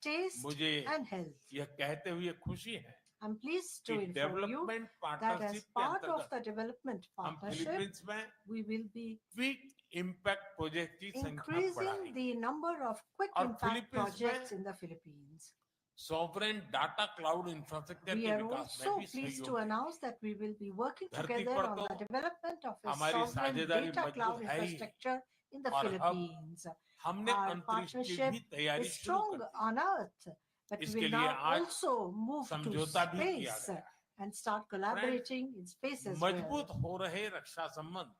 taste मुझे and health. यह कहते हुए खुशी है I'm pleased to कि inform you development that as partnership के part of अंतर्गत the development हम partnership, फिलीपींस में we will be quick impact project की संख्या increasing बढ़ाएंगे the number of quick और impact फिलीपींस projects में in the Philippines. Sovereign data cloud infrastructure We के are विकास में also भी pleased सहयोग to देंगे announce that we will be working धरती together पर on तो the development of a हमारी sovereign साझेदारी data मजबूत cloud है ही infrastructure in the और अब Philippines. हमने Our अंतरिक्ष की partnership भी तैयारी is शुरू strong कर दी on Earth, but we इसके will लिए now आज also move to समझौता भी किया space गया है and start friend collaborating in space as well. मजबूत हो रहे रक्षा संबंध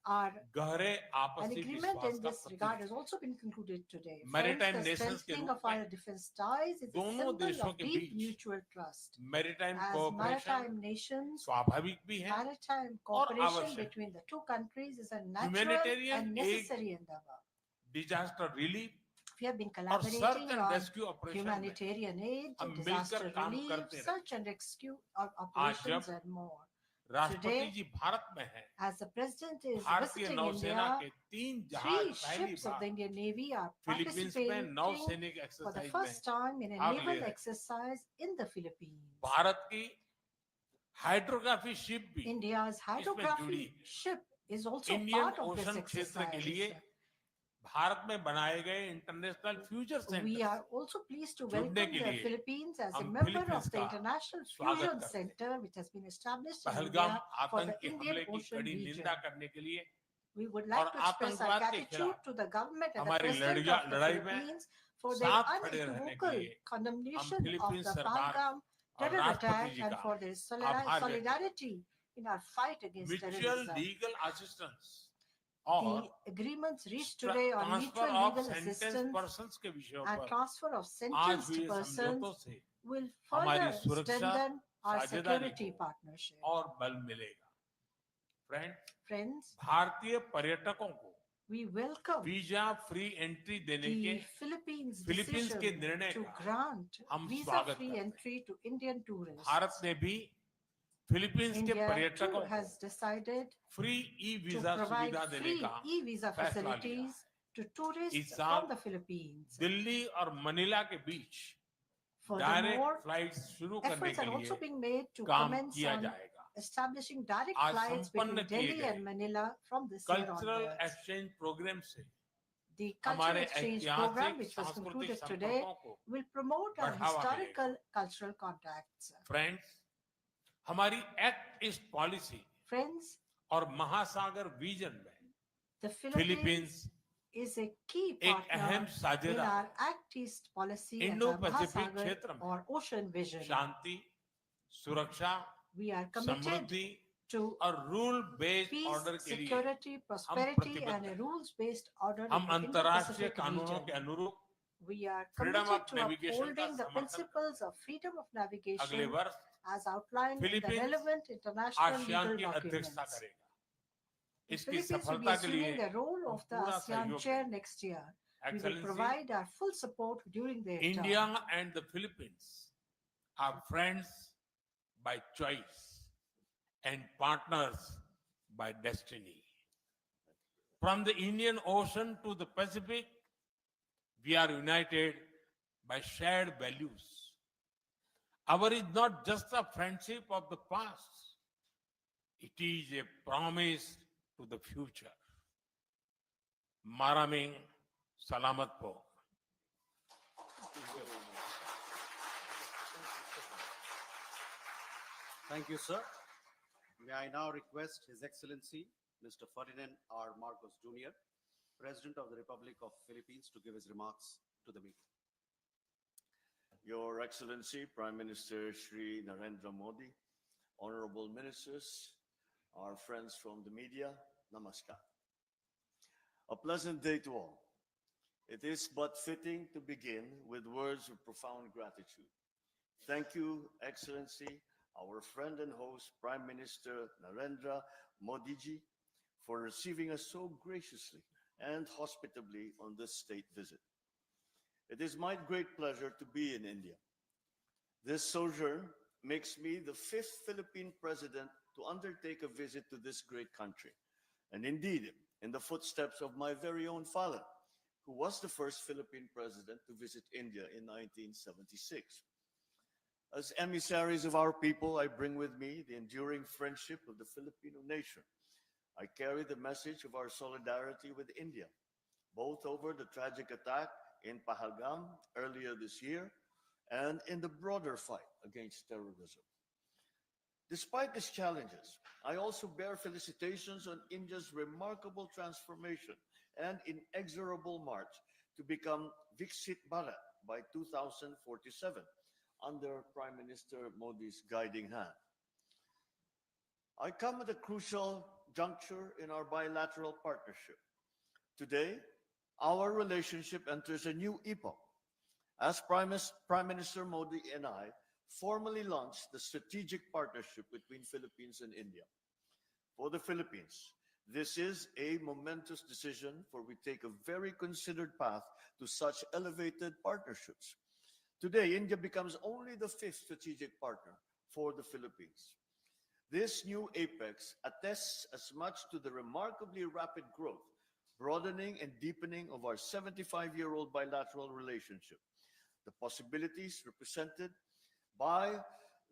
Our गहरे An आपसी agreement विश्वास in का this regard प्रतीक has है also been concluded today. Friends, maritime the Nations के strengthening रूप of में our defense ties is a दोनों symbol देशों of के deep बीच mutual trust. Maritime As cooperation maritime nations, स्वाभाविक भी है maritime और cooperation आवश्यक between the two countries is a natural humanitarian and aid necessary endeavor. Disaster relief We have been और search collaborating and on rescue operation में humanitarian aid, हम मिलकर disaster काम relief, करते रहे search and rescue आज operations जब and more. राष्ट्रपति Today, जी भारत में हैं as the President is भारतीय visiting नौसेना India, के 3 जहाज three पहली ships of the bar Indian Navy are Philippines में participating नौसैनिक for the एक्सरसाइज first में time in a भाग ले naval रहे exercise in the Philippines. Bharat की हाइड्रोग्राफी शिप भी India's इसमें जुड़ी hydrography है ship is also Indian part of this ocean क्षेत्र के लिए exercise. भारत में बनाए गए international future We centre are also pleased to जुड़ने welcome के the लिए Philippines as a हम member फिलीपींस of the का International स्वागत Fusion करते हैं Center, which has been established in Pahalgam India for the आतंकी Indian हमले की Ocean कड़ी region. निंदा करने के लिए We would और like to express our आतंकवाद के gratitude खिलाफ to the government and the हमारी President of the लड़ाई में Philippines for their साथ खड़े रहने के unequivocal लिए हम condemnation of फिलीपींस the सरकार Pahalgam और terror राष्ट्रपति attack जी and का for their आभार व्यक्त करते solidarity in our fight against mutual terrorism. Legal assistance The और agreements reached today on transfer mutual of legal sentence assistance persons के विषयों and पर transfer of आज sentenced हुए persons समझौतों से will हमारी further सुरक्षा strengthen our साझेदारी security को partnership. और बल मिलेगा Friends, भारतीय पर्यटकों को we welcome visa free entry देने के the Philippines' फिलीपींस के decision निर्णय to का grant हम स्वागत visa-free करते हैं entry to Indian tourists. Bharat ने भी फिलीपींस के India too पर्यटकों को has decided free E to visa provide सुविधा देने free का e-visa फैसला लिया facilities है to tourists इस साल from the Philippines. दिल्ली और मनीला के बीच Furthermore, डायरेक्ट फ्लाइट्स शुरू करने efforts के are लिए also being made to काम commence किया on जाएगा establishing direct आज flights संपन्न between किए Delhi गए and Manila from this year cultural onwards. Exchange programme से The cultural हमारे exchange program, ऐतिहासिक which was सांस्कृतिक concluded today, संपर्कों को will promote our बढ़ावा historical cultural contacts. फ्रेंड्स हमारी एक्ट ईस्ट पॉलिसी Friends, और महासागर विजन में the Philippines Philippines is a key एक अहम partner in साझेदार our Act East policy and our Indo-Pacific Mahasagar क्षेत्र में or ocean vision. शांति सुरक्षा We are committed Samriddhi to और रूल बेस्ड peace, ऑर्डर के लिए security, prosperity, प्रतिबद्ध and a हैं। rules-based order हम in the अंतर्राष्ट्रीय Indo-Pacific कानूनों के region. अनुरूप We are Freedom committed of to navigation का upholding the समर्थन principles of freedom of अगले navigation वर्ष as outlined in the Philippines relevant international ASEAN legal की अध्यक्षता documents. करेगा The इसकी Philippines will be सफलता के लिए assuming the role हम of the पूरा ASEAN सहयोग chair देंगे next year. We will excellency provide our full support during their India term. And the Philippines are friends by choice and partners by destiny from the Indian Ocean to the Pacific we are united by shared values. Our is not just a friendship of the past. It is a promise to the future. Maraming salamat po. Thank you, sir. May I now request His Excellency, Mr. Ferdinand R. Marcos Jr., President of the Republic of Philippines, to give his remarks to the meeting. Your Excellency, Prime Minister Shri Narendra Modi, honorable ministers, our friends from the media, namaskar. A pleasant day to all. It is but fitting to begin with words of profound gratitude. Thank you, Excellency, our friend and host, Prime Minister Narendra Modi ji, for receiving us so graciously and hospitably on this state visit. It is my great pleasure to be in India. This sojourn makes me the 5th Philippine president to undertake a visit to this great country. And indeed, in the footsteps of my very own father, who was the first Philippine president to visit India in 1976. As emissaries of our people, I bring with me the enduring friendship of the Filipino nation. I carry the message of our solidarity with India, both over the tragic attack in Pahalgam earlier this year and in the broader fight against terrorism. Despite these challenges, I also bear felicitations on India's remarkable transformation and inexorable march to become Viksit Bharat by 2047 under Prime Minister Modi's guiding hand. I come at a crucial juncture in our bilateral partnership. Today, our relationship enters a new epoch as Prime Minister Modi and I formally launched the strategic partnership between Philippines and India. For the Philippines, this is a momentous decision, for we take a very considered path to such elevated partnerships. Today, India becomes only the fifth strategic partner for the Philippines. This new apex attests as much to the remarkably rapid growth, broadening and deepening of our 75-year-old bilateral relationship, the possibilities represented by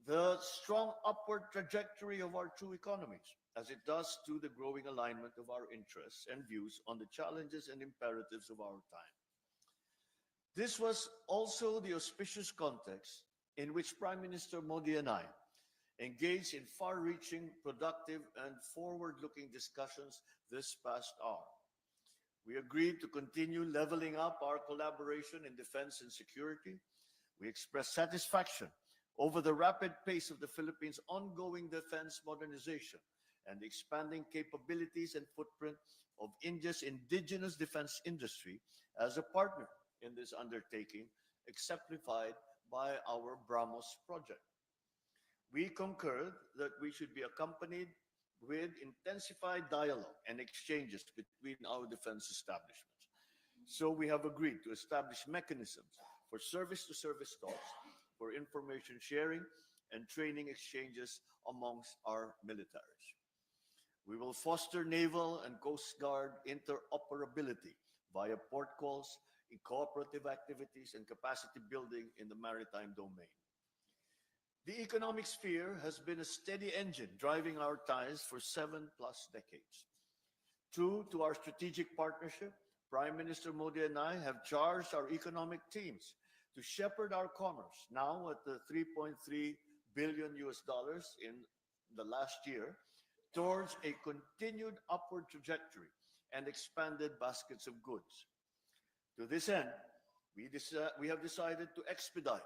the strong upward trajectory of our two economies, as it does to the growing alignment of our interests and views on the challenges and imperatives of our time. This was also the auspicious context in which Prime Minister Modi and I engaged in far-reaching, productive, and forward-looking discussions this past hour. We agreed to continue leveling up our collaboration in defense and security. We expressed satisfaction over the rapid pace of the Philippines' ongoing defense modernization and the expanding capabilities and footprint of India's indigenous defense industry as a partner in this undertaking, exemplified by our BrahMos project. We concurred that we should be accompanied with intensified dialogue and exchanges between our defense establishments. So we have agreed to establish mechanisms for service-to-service talks, for information sharing and training exchanges amongst our militaries. We will foster naval and coast guard interoperability via port calls, in cooperative activities, and capacity building in the maritime domain. The economic sphere has been a steady engine driving our ties for 7+ decades. True to our strategic partnership, Prime Minister Modi and I have charged our economic teams to shepherd our commerce, now at the $3.3 billion in the last year, towards a continued upward trajectory and expanded baskets of goods. To this end, we have decided to expedite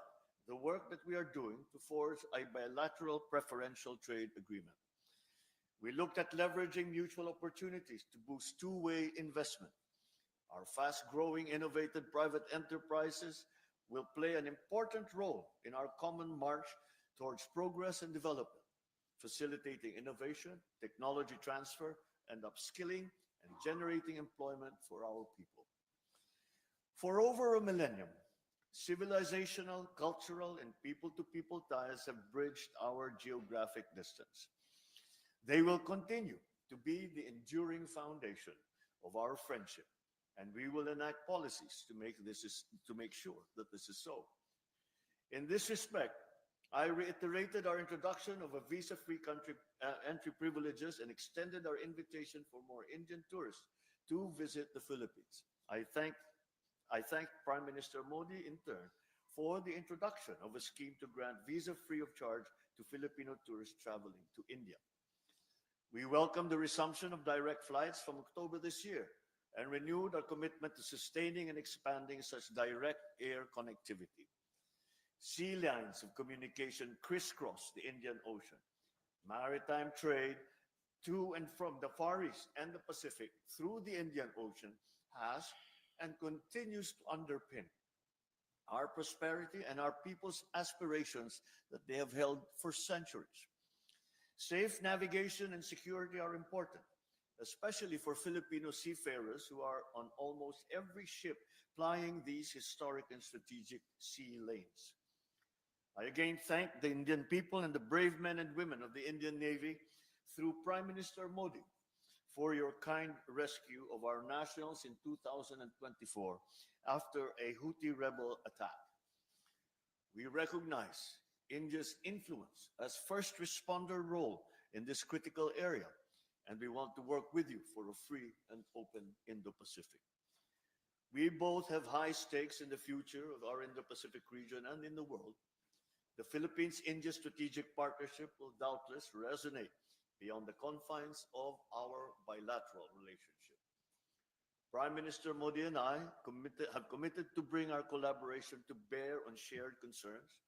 the work that we are doing to forge a bilateral preferential trade agreement. We looked at leveraging mutual opportunities to boost two-way investment. Our fast-growing, innovative private enterprises will play an important role in our common march towards progress and development, facilitating innovation, technology transfer, and upskilling, and generating employment for our people. For over a millennium, civilizational, cultural, and people-to-people ties have bridged our geographic distance. They will continue to be the enduring foundation of our friendship, and we will enact policies to make sure that this is so. In this respect, I reiterated our introduction of a visa-free country entry privileges and extended our invitation for more Indian tourists to visit the Philippines. I thank Prime Minister Modi in turn for the introduction of a scheme to grant visa free of charge to Filipino tourists traveling to India. We welcome the resumption of direct flights from October this year and renewed our commitment to sustaining and expanding such direct air connectivity. Sea lines of communication crisscross the Indian Ocean. Maritime trade to and from the Far East and the Pacific through the Indian Ocean has and continues to underpin our prosperity and our people's aspirations that they have held for centuries. Safe navigation and security are important, especially for Filipino seafarers who are on almost every ship plying these historic and strategic sea lanes. I again thank the Indian people and the brave men and women of the Indian Navy through Prime Minister Modi for your kind rescue of our nationals in 2024 after a Houthi rebel attack. We recognize India's influence as first responder role in this critical area, and we want to work with you for a free and open Indo-Pacific. We both have high stakes in the future of our Indo-Pacific region and in the world. The Philippines-India strategic partnership will doubtless resonate beyond the confines of our bilateral relationship. Prime Minister Modi and I have committed to bring our collaboration to bear on shared concerns,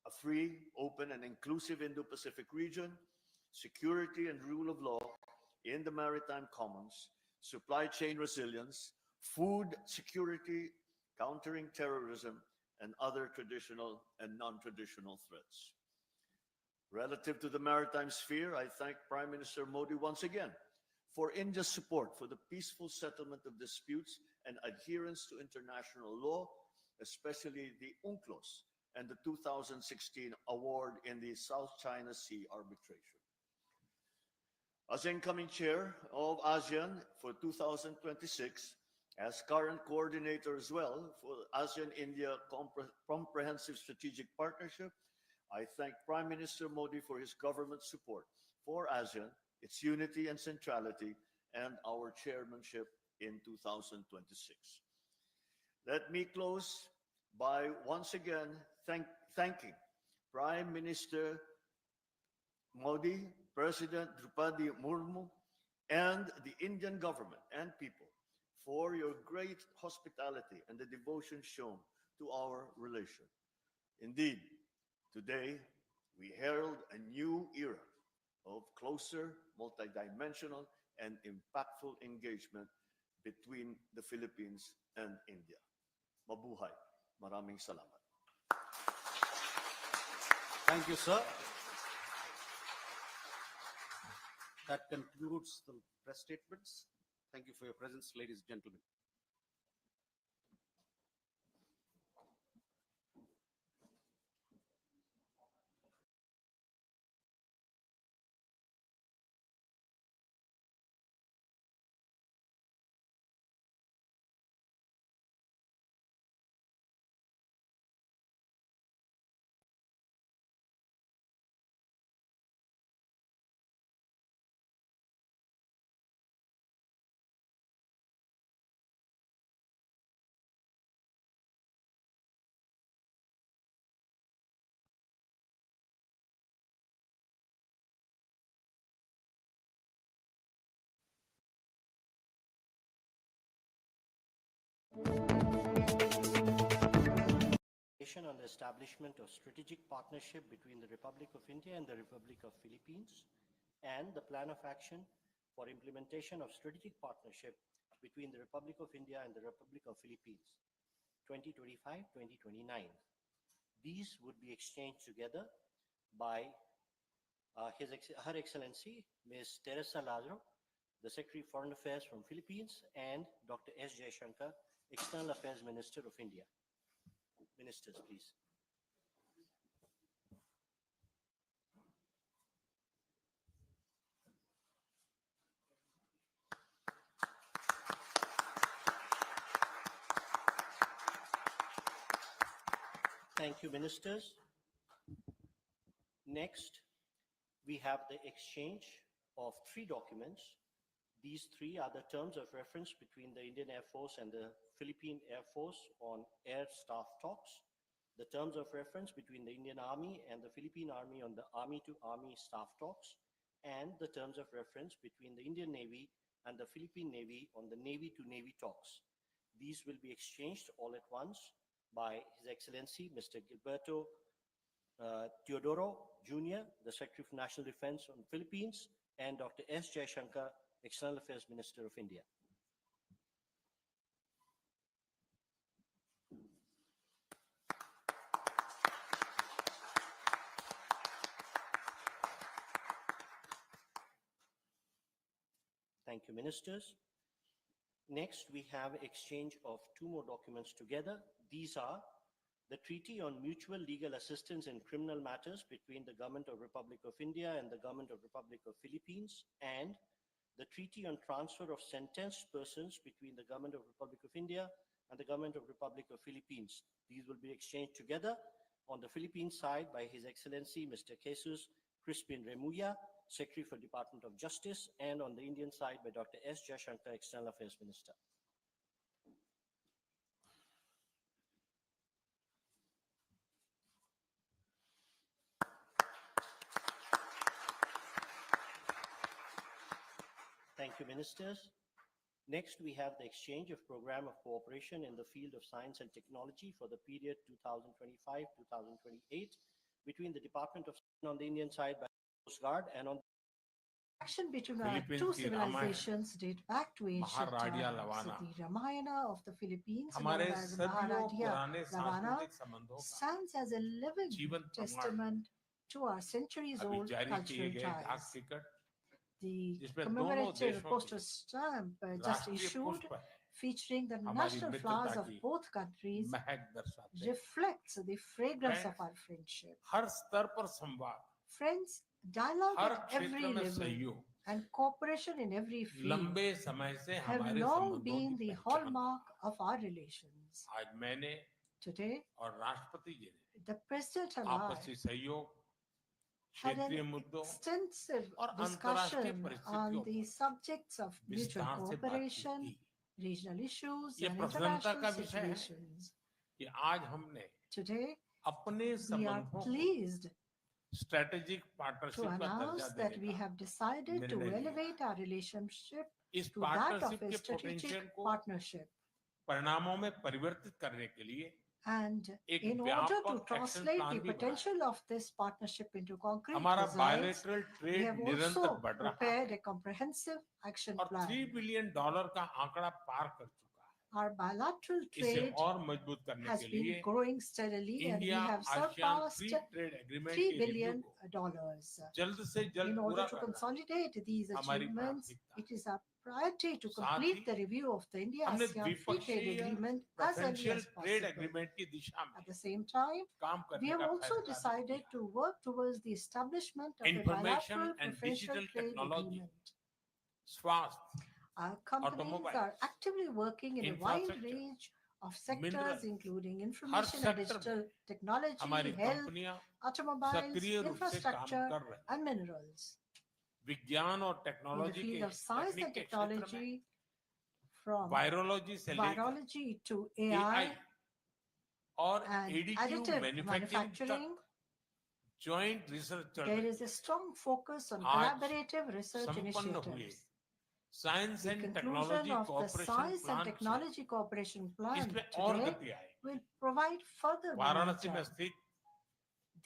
a free, open, and inclusive Indo-Pacific region, security and rule of law in the maritime commons, supply chain resilience, food security, countering terrorism, and other traditional and non-traditional threats. Relative to the maritime sphere, I thank Prime Minister Modi once again for India's support for the peaceful settlement of disputes and adherence to international law, especially the UNCLOS and the 2016 award in the South China Sea arbitration. As incoming chair of ASEAN for 2026, as current coordinator as well for ASEAN-India Comprehensive Strategic Partnership, I thank Prime Minister Modi for his government support for ASEAN, its unity and centrality, and our chairmanship in 2026. Let me close by once again thanking Prime Minister Modi, President Droupadi Murmu, and the Indian government and people for your great hospitality and the devotion shown to our relation. Indeed, today we herald a new era of closer, multidimensional, and impactful engagement between the Philippines and India. Mabuhay. Maraming salamat. Thank you, sir. That concludes the press statements. Thank you for your presence, ladies and gentlemen. On the establishment of strategic partnership between the Republic of India and the Republic of Philippines, and the plan of action for implementation of strategic partnership between the Republic of India and the Republic of Philippines, 2025-2029. These would be exchanged together by Her Excellency Ms. Teresa Lazaro, the Secretary of Foreign Affairs from Philippines, and Dr. S. Jaishankar, External Affairs Minister of India. Ministers, please. Thank you, ministers. Next, we have the exchange of 3 documents. These 3 are the terms of reference between the Indian Air Force and the Philippine Air Force on air staff talks, the terms of reference between the Indian Army and the Philippine Army on the Army-to-Army staff talks, and the terms of reference between the Indian Navy and the Philippine Navy on the Navy-to-Navy talks. These will be exchanged all at once by His Excellency Mr. Gilberto Teodoro Jr., the Secretary of National Defense on the Philippines, and Dr. S. Jaishankar, External Affairs Minister of India. Thank you, ministers. Next, we have exchange of 2 more documents together. These are the Treaty on Mutual Legal Assistance in Criminal Matters between the Government of Republic of India and the Government of Republic of Philippines, and the treaty on transfer of sentenced persons between the Government of Republic of India and the Government of Republic of Philippines. These will be exchanged together on the Philippine side by His Excellency Mr. Jesus Crispin Remulla, Secretary for Department of Justice, and on the Indian side by Dr. S. Jaishankar, External Affairs Minister. Thank you, Ministers. Next, we have the exchange of program of cooperation in the field of science and technology for the period 2025-2028 between the Department of Science on the Indian side by the Coast Guard and on Action between our Philippines two की Ramayan, civilizations date back to ancient महाराडिया times. लवाना, The Ramayana of the Philippines, known हमारे as सदियों Maharadia पुराने Ravana, सांस्कृतिक संबंधों का stands as a living जीवन प्रमाण testament to our अभी centuries-old जारी किए cultural गए डाक ties. टिकट The जिसमें दोनों commemorative देशों postal की stamp just राष्ट्रीय issued, पुष्प है, featuring the हमारी national flowers मित्रता of की both countries, महक दर्शाते हैं। reflects the fragrance Friends, of our friendship. हर स्तर पर संवाद, Friends, dialogue her at every क्षेत्र में level सहयोग and cooperation in every field लंबे समय से have हमारे long संबंधों been की the पहचान hallmark of our relations. आज मैंने Today, और राष्ट्रपति जी ने the President and I आपसी सहयोग, had क्षेत्रीय an मुद्दों extensive और अंतर्राष्ट्रीय discussion परिस्थितियों on the पर subjects of mutual विस्तार से बातचीत cooperation, की। regional issues, ये and प्रसन्नता का international विषय है situations. कि आज हमने Today, अपने we are संबंधों को pleased स्ट्रेटेजिक to पार्टनरशिप का दर्जा announce that देने we का have decided to निर्णय लिया। elevate our relationship इस to that of partnership a के strategic पोटेंशियल को partnership. परिणामों में परिवर्तित करने के लिए And एक in order व्यापक to action translate plan the भी बनाया। potential of this partnership into concrete हमारा results, bilateral we trade have निरंतर also बढ़ रहा prepared a है comprehensive action और plan. $3 बिलियन का आंकड़ा पार कर चुका है। Our bilateral इसे trade और मजबूत करने has के been लिए growing steadily and we India have ASEAN surpassed free trade agreement $3 की रिव्यू billion. को जल्द से जल्द In पूरा order to करना consolidate these हमारी achievements, प्राथमिकता it is our priority to साथ complete he the review of the हमने India-ASEAN Free Trade द्विपक्षीय Agreement as early preferential as trade possible. Agreement की दिशा At में the same time, काम we करने have का also फैसला भी decided किया। to work towards the establishment of a Information bilateral and preferential digital trade technology, agreement. स्वास्थ्य, Our companies automobile, are actively working in a wide infrastructure, range of sectors, minerals, including her information and sector digital में technology, हमारी health, कंपनियां automobiles, सक्रिय रूप से काम infrastructure, कर रही हैं। and minerals. विज्ञान और In the टेक्नोलॉजी field के of science तकनीक and के क्षेत्र में technology, from वायरोलॉजी से लेकर virology to AI AI और and एडीक्यू additive मैन्युफैक्चरिंग तक manufacturing, जॉइंट रिसर्च चल there रही is a strong focus on आज collaborative research संपन्न हुए initiatives. Science The and conclusion technology of the cooperation Science and plan से Technology Cooperation Plan इसमें और today गति आई। will provide further वाराणसी में momentum. स्थित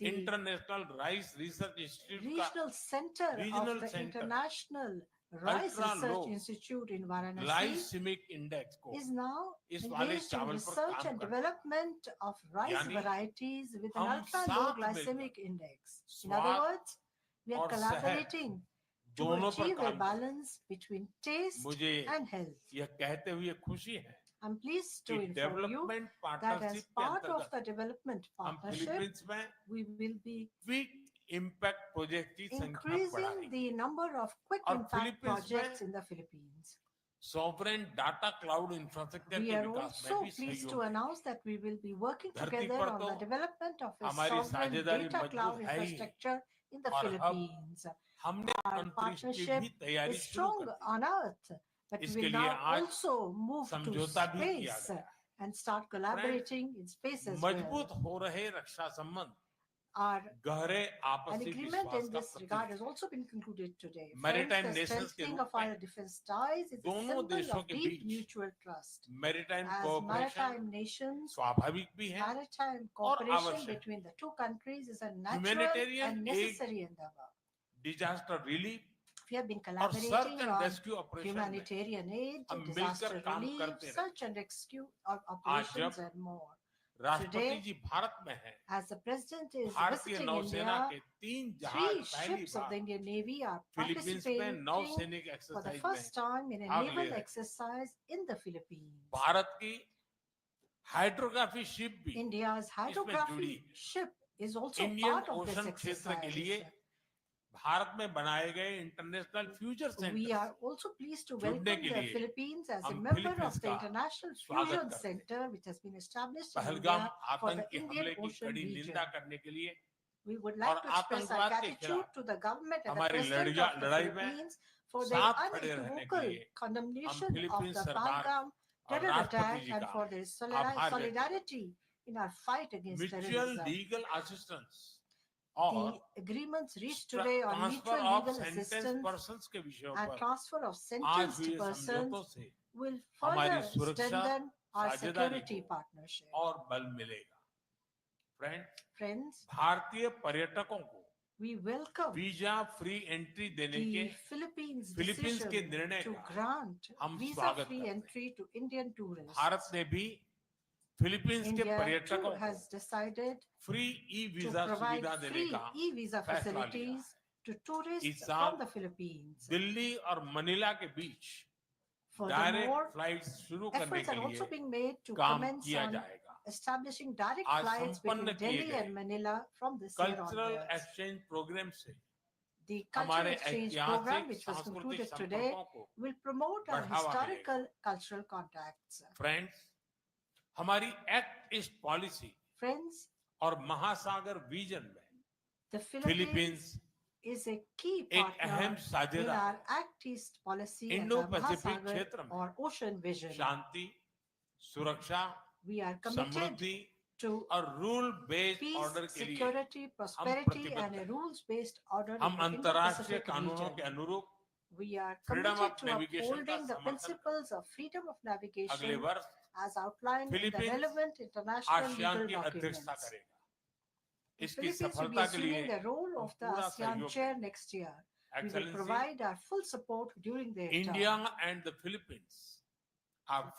The international rice research institute का regional center of regional the center, International Rice ultra Research low Institute in Varanasi glycaemic index को is now इस वाले engaged in चावल पर research काम and कर development of rice यानी varieties with an हम ultra-low साथ glycemic index. In स्वाद other words, we are और सेहत collaborating to दोनों पर achieve a काम कर balance between taste मुझे and health. यह कहते हुए खुशी है I'm pleased कि to inform you development that as partnership के part of अंतर्गत the development हम partnership, फिलीपींस में we will be quick impact project की संख्या increasing बढ़ाएंगे the number of quick और impact Philippines में projects in the Philippines. Sovereign data cloud infrastructure We के are विकास में also भी pleased to सहयोग announce that we will be working धरती together पर on तो the development of a हमारी sovereign साझेदारी data cloud मजबूत है ही infrastructure in the और अब Philippines. हमने Our अंतरिक्ष की partnership भी तैयारी is शुरू strong कर दी on Earth, but we इसके will लिए now आज also move to समझौता भी किया space गया है and start collaborating in space as well. मजबूत हो रहे रक्षा संबंध Our गहरे An आपसी agreement विश्वास in का this regard Pratik has also been concluded today. Maritime Friends, the nations के strengthening रूप of our में defense ties is a दोनों symbol देशों of के deep बीच mutual trust. Maritime As cooperation maritime nations, स्वाभाविक भी है maritime cooperation आवश्यक between the two countries is a natural Humanitarian and aid, necessary endeavor. Disaster relief We have been और search collaborating and on rescue operation में humanitarian aid, हम मिलकर disaster काम relief, करते रहे search and rescue operations and more. राष्ट्रपति Today, जी भारत में हैं As the President is भारतीय visiting नौसेना India, के 3 जहाज 3 पहली ships of the bar Indian Navy are Philippines में participating नौसैनिक for the एक्सरसाइज first में time in a भाग ले naval रहे हैं। exercise in the Philippines. Bharat की हाइड्रोग्राफी शिप भी India's जुड़ी hydrography है। ship is also Indian part of this ocean क्षेत्र के लिए exercise. भारत में बनाए गए international future We centre are also pleased to जुड़ने welcome के the लिए Philippines as a हम member फिलीपींस of the का International स्वागत Fusion करते हैं। Center, which has been established in Pahalgam India for the आतंकी Indian हमले की Ocean कड़ी region. निंदा करने के लिए We would और like to express our आतंकवाद के gratitude खिलाफ to the government and the हमारी President of the लड़ाई में Philippines for their साथ खड़े रहने के unequivocal लिए हम condemnation of फिलीपींस the सरकार Pahalgam और terror राष्ट्रपति attack जी and का for their आभार व्यक्त करते solidarity in our fight against mutual terrorism. Legal assistance The और agreements reached today on transfer mutual of legal sentence assistance persons के विषयों and पर transfer of आज sentenced हुए persons समझौतों से will हमारी further सुरक्षा strengthen our साझेदारी security को partnership. और बल मिलेगा। Friends, भारतीय पर्यटकों को we welcome visa free entry देने के the Philippines' फिलीपींस decision के निर्णय to का grant हम स्वागत visa-free करते हैं। entry to Indian tourists. Bharat ने भी फिलीपींस के India पर्यटकों too को has decided free E to visa provide सुविधा देने free का e-visa फैसला लिया facilities है। to tourists इस साल from the Philippines. दिल्ली और मनीला के बीच Furthermore, डायरेक्ट फ्लाइट शुरू करने efforts के are also लिए being made to काम commence किया on जाएगा। establishing direct आज flights संपन्न between किए Delhi गए and Manila from this year cultural onwards. Exchange programme से The cultural हमारे exchange program, ऐतिहासिक which was सांस्कृतिक concluded today, संपर्कों को will promote our बढ़ावा historical cultural contacts. फ्रेंड्स, हमारी एक्ट ईस्ट पॉलिसी Friends, और महासागर विजन में the Philippines Philippines is a key एक partner अहम in साझेदार our है। Act East policy and the Indo-Pacific Mahasagar क्षेत्र में or ocean vision. शांति, सुरक्षा, We are committed Samriddhi to और रूल बेस्ड peace, ऑर्डर के लिए security, prosperity, प्रतिबद्ध and a हैं। rules-based order हम in the अंतर्राष्ट्रीय Indo-Pacific कानूनों के region. अनुरूप We are freedom committed of to navigation का upholding the समर्थन principles of freedom of अगले navigation वर्ष as outlined in the Philippines relevant international ASEAN legal की अध्यक्षता documents. करेगा। The इसकी Philippines will be सफलता के लिए assuming the role of the पूरा ASEAN सहयोग chair next year. We will excellency provide our full support during their India term. And the Philippines are